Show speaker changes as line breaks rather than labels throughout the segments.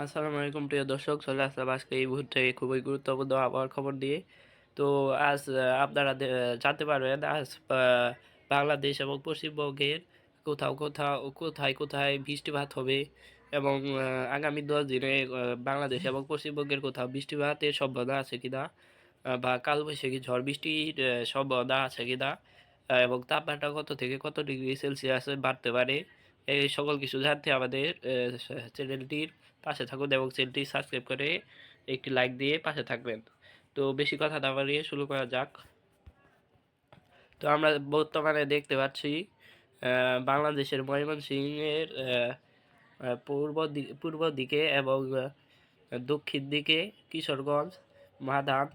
আসসালামু আলাইকুম প্রিয় দর্শক, চলে আসলাম আজকে এই মুহূর্তে খুবই গুরুত্বপূর্ণ আবহাওয়ার খবর দিয়ে। তো আজ আপনারা জানতে পারবেন আজ বাংলাদেশ এবং পশ্চিমবঙ্গের কোথাও কোথাও কোথায় কোথায় বৃষ্টিপাত হবে এবং আগামী 10 দিনে বাংলাদেশ এবং পশ্চিমবঙ্গের কোথাও বৃষ্টিপাতের সম্ভাবনা আছে কিনা, বা কালবৈশাখী ঝড় বৃষ্টির সম্ভাবনা আছে কিনা, এবং তাপমাত্রা কত থেকে কত ডিগ্রি সেলসিয়াস বাড়তে পারে, এই সকল কিছু জানতে আমাদের চ্যানেলটির পাশে থাকুন এবং চ্যানেলটি সাবস্ক্রাইব করে একটি লাইক দিয়ে পাশে থাকবেন। তো বেশি কথা না বাড়িয়ে শুরু করা যাক। তো আমরা বর্তমানে দেখতে পাচ্ছি বাংলাদেশের ময়মনসিংহের পূর্ব দিকে এবং দক্ষিণ দিকে কিশোরগঞ্জ, মাদান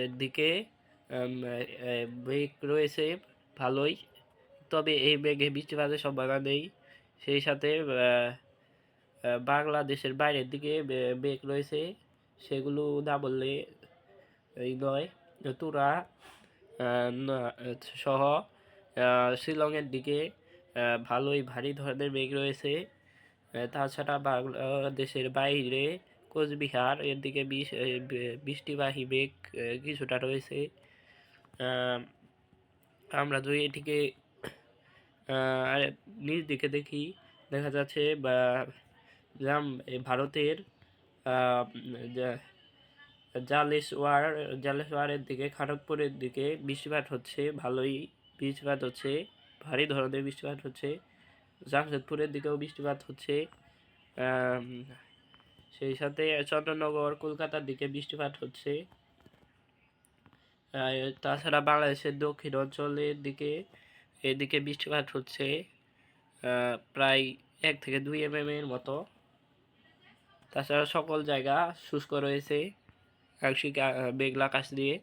এর দিকে মেঘ রয়েছে ভালোই, তবে এই মেঘে বৃষ্টিপাতের সম্ভাবনা নেই। সেই সাথে বাংলাদেশের বাইরের দিকে মেঘ রয়েছে, সেগুলো না বললে এই নয়। তুরা সহ শিলংয়ের দিকে ভালোই ভারী ধরনের মেঘ রয়েছে। তাছাড়া বাংলাদেশের বাইরে কোচবিহার এর দিকে বৃষ্টিবাহী মেঘ কিছুটা রয়েছে। আমরা যদি এটিকে নিচ দিকে দেখি, দেখা যাচ্ছে ভারতের জালেশওয়ারের দিকে, খড়গপুরের দিকে বৃষ্টিপাত হচ্ছে, ভালোই বৃষ্টিপাত হচ্ছে, ভারী ধরনের বৃষ্টিপাত হচ্ছে। জামশেদপুরের দিকেও বৃষ্টিপাত হচ্ছে। সেই সাথে চন্দ্রনগর, কলকাতার দিকে বৃষ্টিপাত হচ্ছে। তাছাড়া বাংলাদেশের দক্ষিণ অঞ্চলের দিকে এদিকে বৃষ্টিপাত হচ্ছে প্রায় 1 থেকে 2 এর মতো। তাছাড়া সকল জায়গা শুষ্ক রয়েছে, আংশিক মেঘলা আকাশ দিয়ে।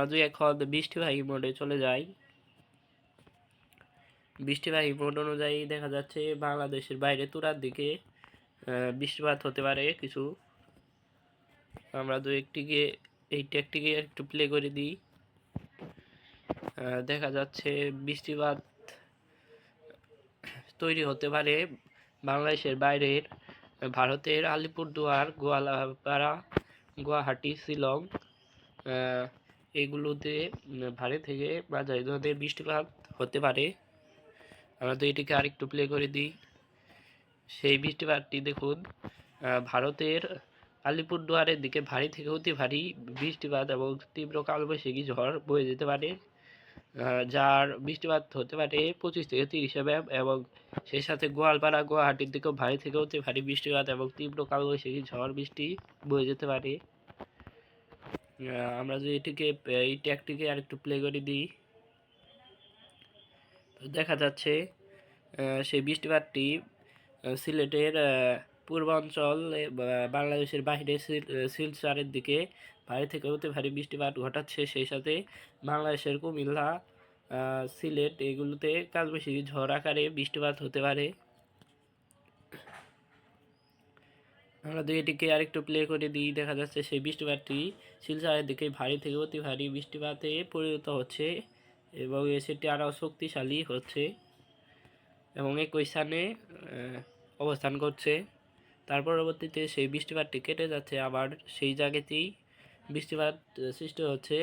যদি এখন বৃষ্টিবাহী মোডে চলে যাই, বৃষ্টিবাহী মোড অনুযায়ী দেখা যাচ্ছে বাংলাদেশের বাইরে তুরার দিকে বৃষ্টিপাত হতে পারে কিছু। আমরা এই টেকটিকে একটু প্লে করে দিই। দেখা যাচ্ছে বৃষ্টিপাত তৈরি হতে পারে বাংলাদেশের বাইরের ভারতের আলিপুরদুয়ার, গোয়ালপাড়া, গুয়াহাটি, শিলং এগুলোতে ভারী থেকে মাঝারি ধরনের বৃষ্টিপাত হতে পারে। আমরা তো এটিকে আরেকটু প্লে করে দিই। সেই বৃষ্টিপাতটি দেখুন, ভারতের আলিপুরদুয়ারের দিকে ভারী থেকে অতি ভারী বৃষ্টিপাত এবং তীব্র কালবৈশাখী ঝড় বয়ে যেতে পারে, যার বৃষ্টিপাত হতে পারে 25 থেকে 30 mm, এবং সেই সাথে গোয়ালপাড়া, গুয়াহাটির দিকেও ভারী থেকে অতি ভারী বৃষ্টিপাত এবং তীব্র কালবৈশাখী ঝড় বৃষ্টি বয়ে যেতে পারে। আমরা যদি এই ট্যাগটিকে আরেকটু প্লে করে দিই, দেখা যাচ্ছে সেই বৃষ্টিপাতটি সিলেটের পূর্বাঞ্চল, বাংলাদেশের বাইরে শিলচরের দিকে ভারী থেকে অতি ভারী বৃষ্টিপাত ঘটাচ্ছে। সেই সাথে বাংলাদেশের কুমিল্লা, সিলেট এগুলোতে কালবৈশাখী ঝড় আকারে বৃষ্টিপাত হতে পারে। আমরা যদি এটিকে আরেকটু প্লে করে দিই, দেখা যাচ্ছে সেই বৃষ্টিপাতটি শিলচরের দিকে ভারী থেকে অতি ভারী বৃষ্টিপাতে পরিণত হচ্ছে এবং সেটি আরও শক্তিশালী হচ্ছে এবং একই স্থানে অবস্থান করছে। তার পরবর্তীতে সেই বৃষ্টিপাতটি কেটে যাচ্ছে, আবার সেই জায়গাতেই বৃষ্টিপাত সৃষ্টি হচ্ছে,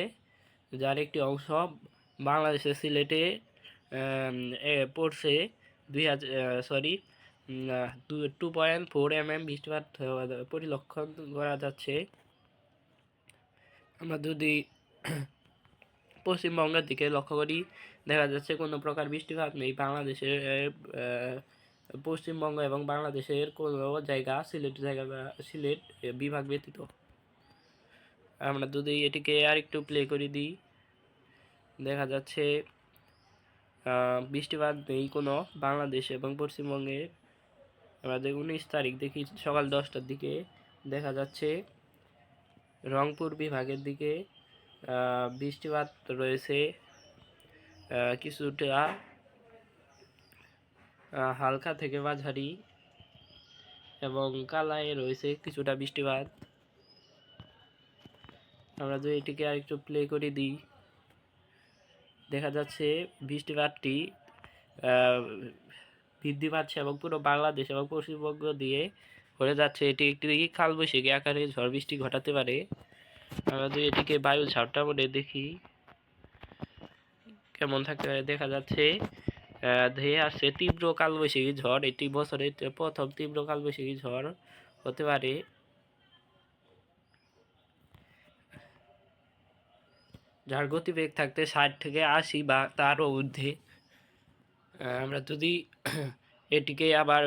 যার একটি অংশ বাংলাদেশের সিলেটে পড়ছে। 2.4 mm বৃষ্টিপাত পরিলক্ষণ করা যাচ্ছে। আমরা যদি পশ্চিমবঙ্গের দিকে লক্ষ্য করি, দেখা যাচ্ছে কোনো প্রকার বৃষ্টিপাত নেই বাংলাদেশের পশ্চিমবঙ্গ এবং বাংলাদেশের কোনো জায়গা, সিলেট বিভাগ ব্যতীত। আমরা যদি এটিকে আরেকটু প্লে করে দিই, দেখা যাচ্ছে বৃষ্টিপাত নেই কোনো বাংলাদেশ এবং পশ্চিমবঙ্গে। আমাদের 19 তারিখ দেখি সকাল 10টার দিকে দেখা যাচ্ছে রংপুর বিভাগের দিকে বৃষ্টিপাত রয়েছে কিছুটা, হালকা থেকে মাঝারি, এবং কালায় রয়েছে কিছুটা বৃষ্টিপাত। আমরা যদি এটিকে আরেকটু প্লে করে দিই, দেখা যাচ্ছে বৃষ্টিপাতটি বৃদ্ধি পাচ্ছে এবং পুরো বাংলাদেশ এবং পশ্চিমবঙ্গ দিয়ে হয়ে যাচ্ছে, এটি একটি কালবৈশাখী আকারে ঝড় বৃষ্টি ঘটাতে পারে। আমরা যদি এটিকে বায়ু ঝাপটা বলে দেখি কেমন থাকতে পারে, দেখা যাচ্ছে ধেয়ে আসছে তীব্র কালবৈশাখী ঝড়। এটি বছরের প্রথম তীব্র কালবৈশাখী ঝড় হতে পারে। যার গতিবেগ থাকতে 60 থেকে 80 বা তারও ঊর্ধ্বে। আমরা যদি এটিকে আবার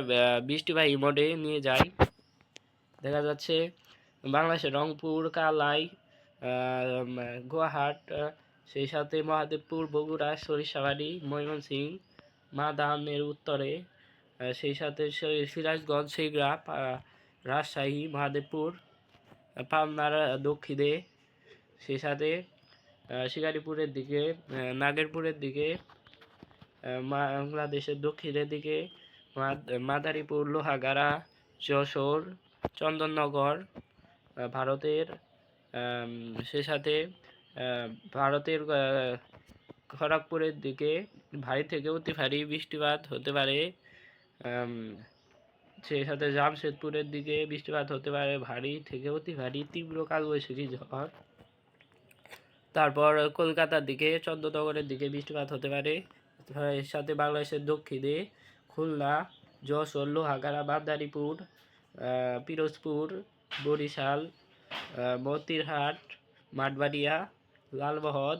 বৃষ্টিবাহী মোডে নিয়ে যাই, দেখা যাচ্ছে বাংলাদেশের রংপুর, কালাই, গোয়াহাট, সেই সাথে মহাদেবপুর, বগুড়া, সরিষাবাড়ি, ময়মনসিংহ, মাদানের উত্তরে, সেই সাথে সিরাজগঞ্জ, সিংড়া, রাজশাহী, মহাদেবপুর, পাবনার দক্ষিণে, সেই সাথে শিকারিপুরের দিকে, নাগেরপুরের দিকে, বাংলাদেশের দক্ষিণের দিকে মাদারীপুর, লোহাগাড়া, যশোর, চন্দননগর, ভারতের সেই সাথে ভারতের খড়গপুরের দিকে ভারী থেকে অতি ভারী বৃষ্টিপাত হতে পারে। সেই সাথে জামশেদপুরের দিকে বৃষ্টিপাত হতে পারে ভারী থেকে অতি ভারী তীব্র কালবৈশাখী ঝড়। তারপর কলকাতার দিকে, চন্দননগরের দিকে বৃষ্টিপাত হতে পারে। এর সাথে বাংলাদেশের দক্ষিণে খুলনা, যশোর, লোহাগাড়া, মাদারীপুর, পিরোজপুর, বরিশাল, মতিরহাট, মাঠবাড়িয়া, লালমোহন,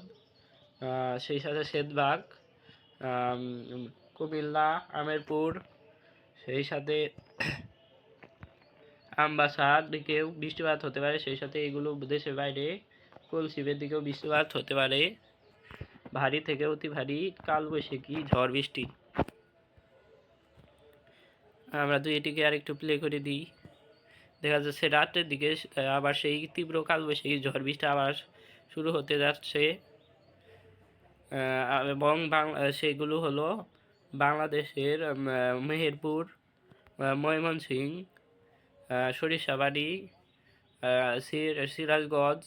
সেই সাথে সেনবাগ, কুমিল্লা, আমেরপুর, সেই সাথে আমবাসার দিকেও বৃষ্টিপাত হতে পারে। সেই সাথে এগুলো দেশের বাইরে কলসিপের দিকেও বৃষ্টিপাত হতে পারে ভারী থেকে অতি ভারী কালবৈশাখী ঝড় বৃষ্টি। আমরা যদি এটিকে আরেকটু প্লে করে দিই, দেখা যাচ্ছে রাতের দিকে আবার সেই তীব্র কালবৈশাখী ঝড় বৃষ্টি আবার শুরু হতে যাচ্ছে। এবং সেগুলো হলো বাংলাদেশের মেহেরপুর, ময়মনসিংহ, সরিষাবাড়ি, সিরাজগঞ্জ,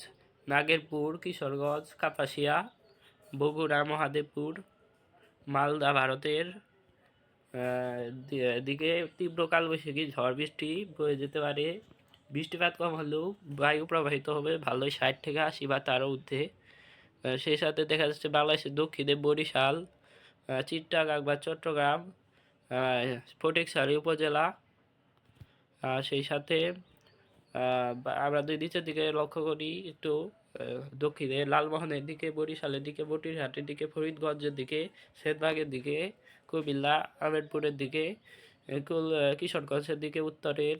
নাগেরপুর, কিশোরগঞ্জ, কাপাসিয়া, বগুড়া, মহাদেবপুর, মালদা ভারতের দিকে তীব্র কালবৈশাখী ঝড় বৃষ্টি বয়ে যেতে পারে। বৃষ্টিপাত কম হলেও বায়ু প্রবাহিত হবে ভালোই, 60 থেকে 80 বা তারও ঊর্ধ্বে। সেই সাথে দেখা যাচ্ছে বাংলাদেশের দক্ষিণে বরিশাল, চিট্টাগাং বা চট্টগ্রাম, ফটিকছড়ি উপজেলা, সেই সাথে আমরা দুই নিচের দিকে লক্ষ্য করি একটু, দক্ষিণে লালমোহনের দিকে, বরিশালের দিকে, বটিরহাটের দিকে, ফরিদগঞ্জের দিকে, সেনবাগের দিকে, কুমিল্লা, আমেরপুরের দিকে, কিশোরগঞ্জের দিকে, উত্তরের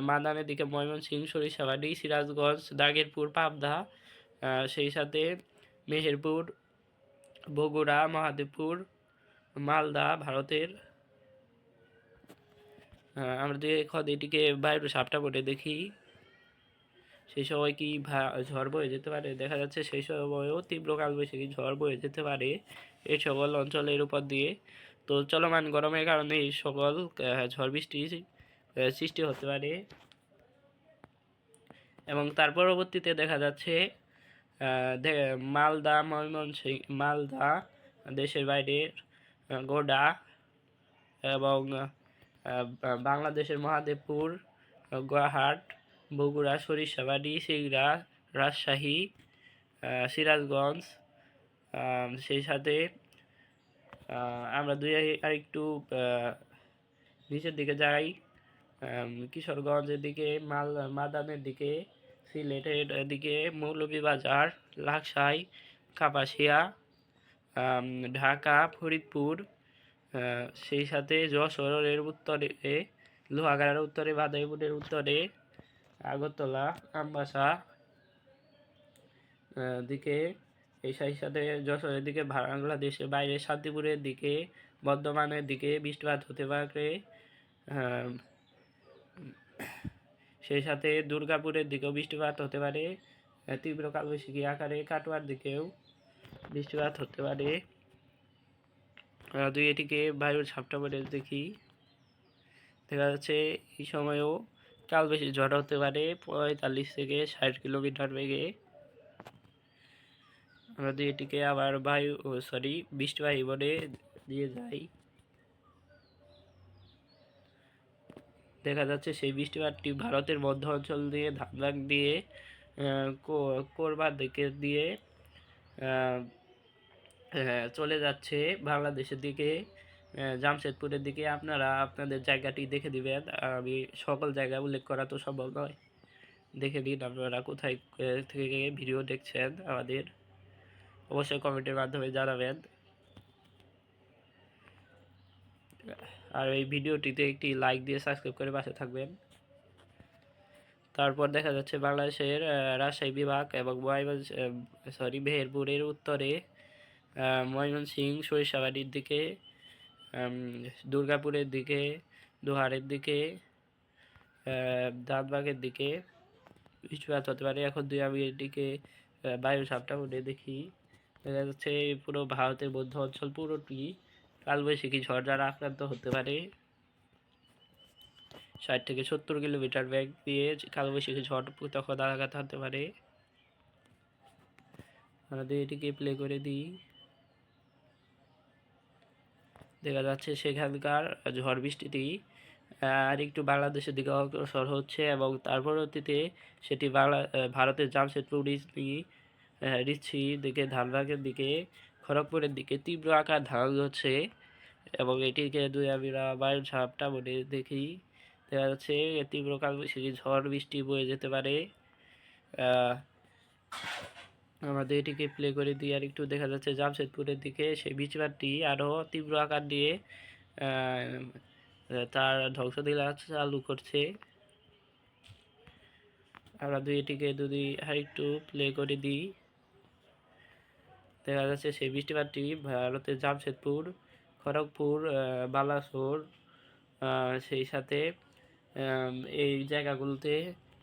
মাদানের দিকে ময়মনসিংহ, সরিষাবাড়ি, সিরাজগঞ্জ, নাগেরপুর, পাবনা, সেই সাথে মেহেরপুর, বগুড়া, মহাদেবপুর, মালদা ভারতের। আমরা যদি এখন এটিকে বায়ুর সাপটা বলে দেখি, সেই সময় কি ঝড় বয়ে যেতে পারে, দেখা যাচ্ছে সেই সময়ও তীব্র কালবৈশাখী ঝড় বয়ে যেতে পারে এই সকল অঞ্চলের উপর দিয়ে। তো চলমান গরমের কারণে এই সকল ঝড় বৃষ্টি সৃষ্টি হতে পারে। এবং তার পরবর্তীতে দেখা যাচ্ছে মালদা, ময়মনসিংহ, মালদা, দেশের বাইরে গোডা, এবং বাংলাদেশের মহাদেবপুর, গোয়াহাট, বগুড়া, সরিষাবাড়ি, সিংড়া, রাজশাহী, সিরাজগঞ্জ, সেই সাথে আমরা আরেকটু নিচের দিকে যাই, কিশোরগঞ্জের দিকে, মাদানের দিকে, সিলেটের দিকে, মৌলভীবাজার, লাকসাই, কাপাসিয়া, ঢাকা, ফরিদপুর, সেই সাথে যশোরের উত্তরে, লোহাগাড়ার উত্তরে, মাদারীপুরের উত্তরে, আগরতলা, আমবাসা দিকে, এই সাথে যশোরের দিকে, বাংলাদেশের বাইরে শান্তিপুরের দিকে, বর্ধমানের দিকে বৃষ্টিপাত হতে পারে। সেই সাথে দুর্গাপুরের দিকেও বৃষ্টিপাত হতে পারে তীব্র কালবৈশাখী আকারে। কাটোয়ার দিকেও বৃষ্টিপাত হতে পারে। দুই এটিকে বায়ুর ঝাপটা বলে দেখি, দেখা যাচ্ছে এই সময়ও কালবৈশাখী ঝড় হতে পারে 45 থেকে 60 কিলোমিটার বেগে। আমরা দুই এটিকে আবার বৃষ্টিবাহী বলে দিয়ে যাই। দেখা যাচ্ছে সেই বৃষ্টিপাতটি ভারতের মধ্য অঞ্চল দিয়ে ধানবাদ দিয়ে কোরবার দিকে দিয়ে আহ, চলে যাচ্ছে বাংলাদেশের দিকে, জামশেদপুরের দিকে। আপনারা আপনাদের জায়গাটি দেখে দিবেন, আমি সকল জায়গা উল্লেখ করা তো সম্ভব নয়। দেখে দিন আপনারা কোথায় থেকে ভিডিও দেখছেন, আমাদের অবশ্যই কমেন্টের মাধ্যমে জানাবেন। আর এই ভিডিওটিতে একটি লাইক দিয়ে সাবস্ক্রাইব করে পাশে থাকবেন। তারপর দেখা যাচ্ছে বাংলাদেশের রাজশাহী বিভাগ এবং মেহেরপুরের উত্তরে ময়মনসিংহ, সরিষাবাড়ির দিকে, দুর্গাপুরের দিকে, দোহারের দিকে, দাঁতবাগের দিকে বৃষ্টিপাত হতে পারে। এখন আমি এদিকে বায়ু সাপটা উঠে দেখি, দেখা যাচ্ছে পুরো ভারতের মধ্য অঞ্চল পুরোটি কালবৈশাখী ঝড় দ্বারা আক্রান্ত হতে পারে। 60 থেকে 70 কিলোমিটার বেগ দিয়ে কালবৈশাখী ঝড় তখন আঘাত হানতে পারে। আমাদের এটিকে প্লে করে দিই। দেখা যাচ্ছে সেখানকার ঝড় বৃষ্টিটি আর একটু বাংলাদেশের দিকে অগ্রসর হচ্ছে এবং তার পরবর্তীতে সেটি ভারতের জামশেদপুর, রিচ্ছি দিকে, ধানবাদের দিকে, খড়গপুরের দিকে তীব্র আকার ধারণ করছে এবং এটিকে যদি আমরা বায়ুর ঝাপটা বলে দেখি, দেখা যাচ্ছে তীব্র কালবৈশাখী ঝড় বৃষ্টি বয়ে যেতে পারে। আমাদের এটিকে প্লে করে দিয়ে আর একটু দেখা যাচ্ছে জামশেদপুরের দিকে সেই বৃষ্টিপাতটি আরও তীব্র আকার দিয়ে তার ধ্বংসলীলা চালু করছে। আমরা এটিকে যদি আর একটু প্লে করে দিই, দেখা যাচ্ছে সেই বৃষ্টিপাতটি ভারতের জামশেদপুর, খড়গপুর, বালাসোর, সেই সাথে এই জায়গাগুলোতে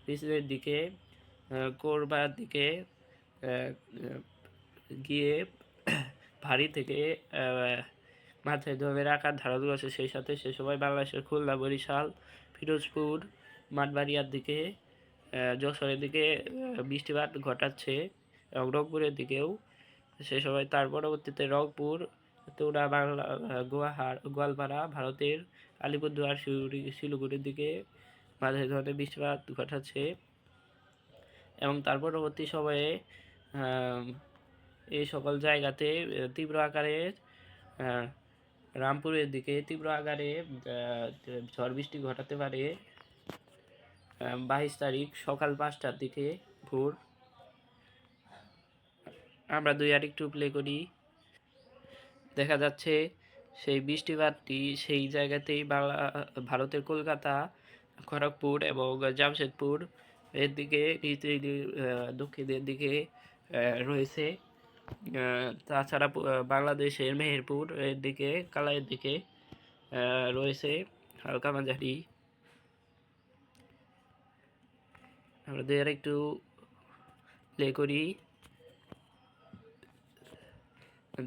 পিছনের দিকে কোরবার দিকে গিয়ে ভারী থেকে মাথায় ধরে আকার ধারণ করেছে। সেই সাথে সে সময় বাংলাদেশের খুলনা, বরিশাল, পিরোজপুর, মাঠবাড়িয়ার দিকে, যশোরের দিকে বৃষ্টিপাত ঘটাচ্ছে এবং রংপুরের দিকেও সে সময়। তার পরবর্তীতে রংপুর, তোরা, বাংলা, গোয়ালপাড়া, ভারতের আলিপুরদুয়ার, শিলিগুড়ির দিকে মাঝে ধরনের বৃষ্টিপাত ঘটাচ্ছে এবং তার পরবর্তী সময়ে এই সকল জায়গাতে তীব্র আকারের রামপুরের দিকে তীব্র আকারে ঝড় বৃষ্টি ঘটাতে পারে 22 তারিখ সকাল 5টার দিকে ভোর। আমরা আর একটু প্লে করি। দেখা যাচ্ছে সেই বৃষ্টিপাতটি সেই জায়গাতেই ভারতের কলকাতা, খড়গপুর এবং জামশেদপুর এর দিকে দক্ষিণের দিকে রয়েছে। তাছাড়া বাংলাদেশের মেহেরপুর এর দিকে, কালাইয়ের দিকে রয়েছে হালকা মাঝারি। আমাদের একটু প্লে করি।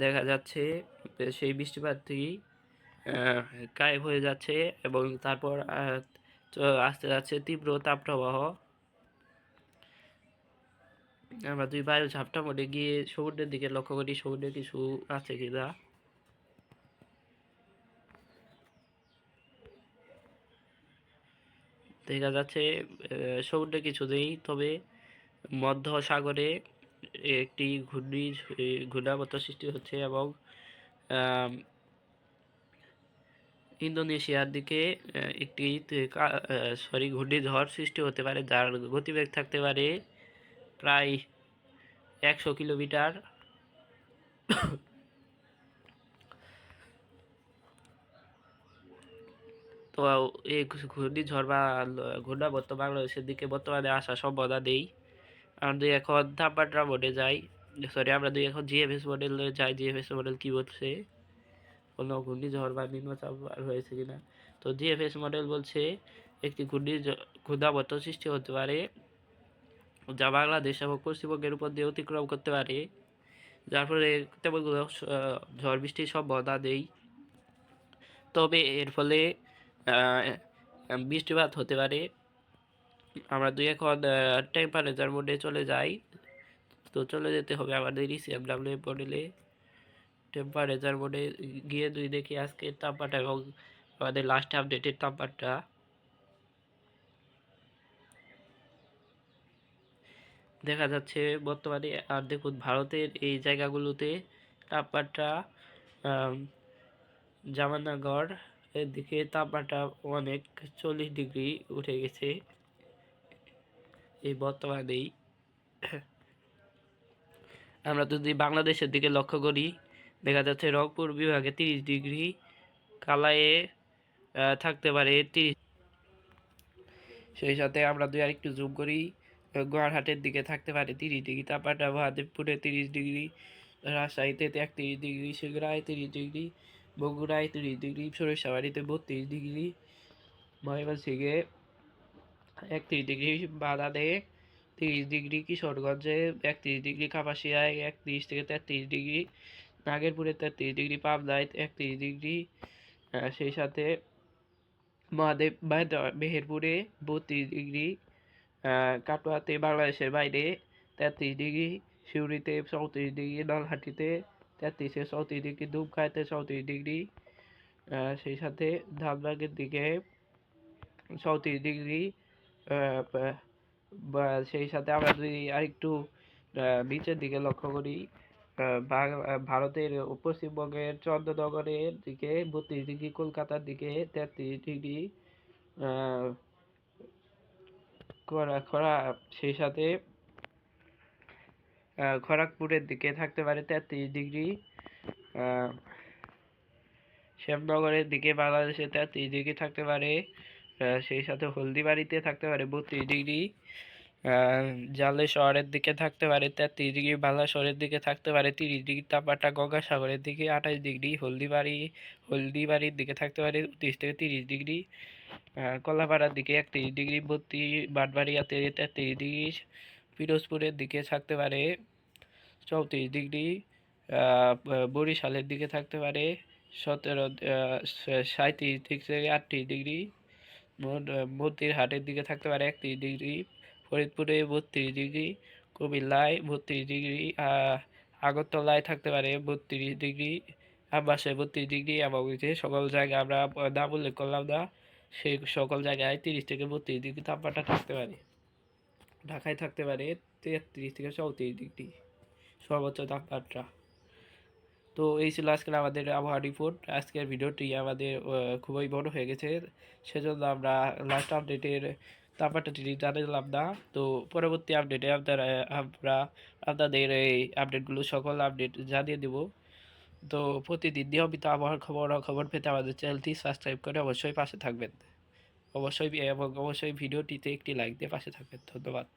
দেখা যাচ্ছে সেই বৃষ্টিপাতটি গায়েব হয়ে যাচ্ছে এবং তারপর আসতে যাচ্ছে তীব্র তাপপ্রবাহ। আমরা বায়ু ঝাপটা মোডে গিয়ে সমুদ্রের দিকে লক্ষ্য করি, সমুদ্রে কিছু আছে কিনা। দেখা যাচ্ছে সমুদ্রে কিছু নেই, তবে মধ্য সাগরে একটি ঘূর্ণাবর্ত সৃষ্টি হচ্ছে এবং ইন্দোনেশিয়ার দিকে একটি ঘূর্ণিঝড় সৃষ্টি হতে পারে, যার গতিবেগ থাকতে পারে প্রায় 100 কিলোমিটার। তো এই ঘূর্ণিঝড় বা ঘূর্ণাবর্ত বাংলাদেশের দিকে বর্তমানে আসার সম্ভাবনা নেই। আমরা এখন তাপমাত্রা মোডে যাই, আমরা এখন জিএফএস মডেলে যাই। জিএফএস মডেল কি বলছে, কোনো ঘূর্ণিঝড় বা নিম্নচাপ হয়েছে কিনা। তো জিএফএস মডেল বলছে একটি ঘূর্ণাবর্ত সৃষ্টি হতে পারে যা বাংলাদেশ এবং পশ্চিমবঙ্গের উপর দিয়ে অতিক্রম করতে পারে, যার ফলে তেমন কোনো ঝড় বৃষ্টির সম্ভাবনা নেই। তবে এর ফলে বৃষ্টিপাত হতে পারে। আমরা এখন টেম্পারেচার মোডে চলে যাই। তো চলে যেতে হবে আমাদের ইসিএমডব্লিউ মডেলে। টেম্পারেচার মোডে গিয়ে দেখি আজকের তাপমাত্রা এবং আমাদের লাস্ট আপডেটের তাপমাত্রা। দেখা যাচ্ছে বর্তমানে। আর দেখুন ভারতের এই জায়গাগুলোতে তাপমাত্রা আম, জামানগর এর দিকে তাপমাত্রা অনেক 40 ডিগ্রি উঠে গেছে এই বর্তমানেই। আমরা যদি বাংলাদেশের দিকে লক্ষ্য করি, দেখা যাচ্ছে রংপুর বিভাগে 30 ডিগ্রি, কালাইয়ে থাকতে পারে 30। সেই সাথে আমরা যদি আরেকটু জুম করি, গুয়ারহাটের দিকে থাকতে পারে 30 ডিগ্রি তাপমাত্রা, মহাদেবপুরে 30 ডিগ্রি, রাজশাহীতে 31 ডিগ্রি, সিংড়ায় 30 ডিগ্রি, বগুড়ায় 30 ডিগ্রি, সরিষাবাড়িতে 32 ডিগ্রি, ময়মনসিংহে 31 ডিগ্রি, বাদানে 30 ডিগ্রি, কিশোরগঞ্জে 31 ডিগ্রি, কাপাসিয়ায় 31 থেকে 33 ডিগ্রি, নাগেরপুরে 33 ডিগ্রি, পাবনায় 31 ডিগ্রি, সেই সাথে মেহেরপুরে 32 ডিগ্রি, কাটোয়াতে বাংলাদেশের বাইরে 33 ডিগ্রি, সিউড়িতে 34 ডিগ্রি, নলহাটিতে 33 থেকে 34 ডিগ্রি, দুমকাতে 34 ডিগ্রি, সেই সাথে ধানবাগের দিকে 34 ডিগ্রি, সেই সাথে আমরা যদি আরেকটু নিচের দিকে লক্ষ্য করি, ভারতের পশ্চিমবঙ্গের চন্দ্রনগরের দিকে 32 ডিগ্রি, কলকাতার দিকে 33 ডিগ্রি, খরা সেই সাথে খড়গপুরের দিকে থাকতে পারে 33 ডিগ্রি, শ্যামনগরের দিকে বাংলাদেশে 33 ডিগ্রি থাকতে পারে, সেই সাথে হলদিবাড়িতে থাকতে পারে 32 ডিগ্রি, জালে শহরের দিকে থাকতে পারে 33 ডিগ্রি, বাংলা শহরের দিকে থাকতে পারে 30 ডিগ্রি তাপমাত্রা, গঙ্গাসাগরের দিকে 28 ডিগ্রি, হলদিবাড়ির দিকে থাকতে পারে 29 থেকে 30 ডিগ্রি, কলাপাড়ার দিকে 31 ডিগ্রি, বাটবাড়িয়াতে 33 ডিগ্রি, পিরোজপুরের দিকে থাকতে পারে 34 ডিগ্রি, বরিশালের দিকে থাকতে পারে 37 থেকে 38 ডিগ্রি, মতিরহাটের দিকে থাকতে পারে 31 ডিগ্রি, ফরিদপুরে 32 ডিগ্রি, কুমিল্লায় 32 ডিগ্রি, আগরতলায় থাকতে পারে 32 ডিগ্রি, আবাসে 32 ডিগ্রি, এবং যে সকল জায়গায় আমরা নাম উল্লেখ করলাম না সেই সকল জায়গায় 30 থেকে 32 ডিগ্রি তাপমাত্রা থাকতে পারে। ঢাকায় থাকতে পারে 33 থেকে 34 ডিগ্রি সর্বোচ্চ তাপমাত্রা। তো এই ছিল আজকের আমাদের আবহাওয়া রিপোর্ট। আজকের ভিডিওটি আমাদের খুবই বড় হয়ে গেছে, সেজন্য আমরা লাস্ট আপডেটের তাপমাত্রাটি জানালাম না। তো পরবর্তী আপডেটে আমরা আপনাদের এই আপডেটগুলো সকল আপডেট জানিয়ে দেব। তো প্রতিদিন নিয়মিত আবহাওয়ার খবর পেতে আমাদের চ্যানেলটি সাবস্ক্রাইব করে অবশ্যই পাশে থাকবেন। অবশ্যই ভিডিওটিতে একটি লাইক দিয়ে পাশে থাকবেন। ধন্যবাদ।